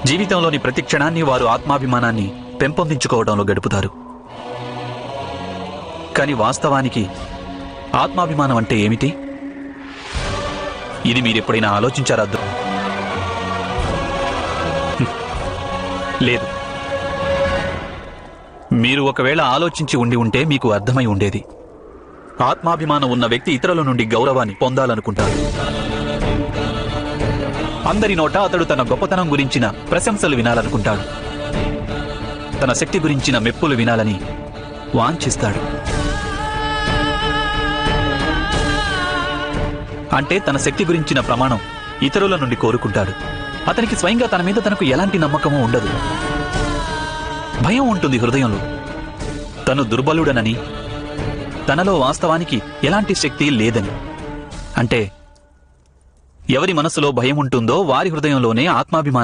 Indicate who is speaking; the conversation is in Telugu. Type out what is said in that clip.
Speaker 1: జీవితంలోని ప్రతి క్షణాన్ని వారు ఆత్మాభిమానాన్ని పెంపొందించుకోవడంలో గడుపుతారు. కానీ వాస్తవానికి ఆత్మాభిమానం అంటే ఏమిటి? ఇది మీరెప్పుడైనా ఆలోచించారా? లేదు. మీరు ఒకవేళ ఆలోచించి ఉంటే మీకు అర్థమై ఉండేది. ఆత్మాభిమానం ఉన్న వ్యక్తి ఇతరుల నుండి గౌరవాన్ని పొందాలనుకుంటాడు. అందరి నోట అతడు తన గొప్పతనం గురించిన ప్రశంసలు వినాలనుకుంటాడు. తన శక్తి గురించిన మెప్పులు వినాలని వాంఛిస్తాడు. అంటే తన శక్తి గురించిన ప్రమాణం ఇతరుల నుండి కోరుకుంటాడు. అతనికి స్వయంగా తన మీద తనకు ఎలాంటి నమ్మకమూ ఉండదు. భయం ఉంటుంది హృదయంలో. తను దుర్బలుడనని, తనలో వాస్తవానికి ఎలాంటి శక్తి లేదని. అంటే ఎవరి మనసులో భయం ఉంటుందో వారి హృదయంలోనే ఆత్మాభిమానం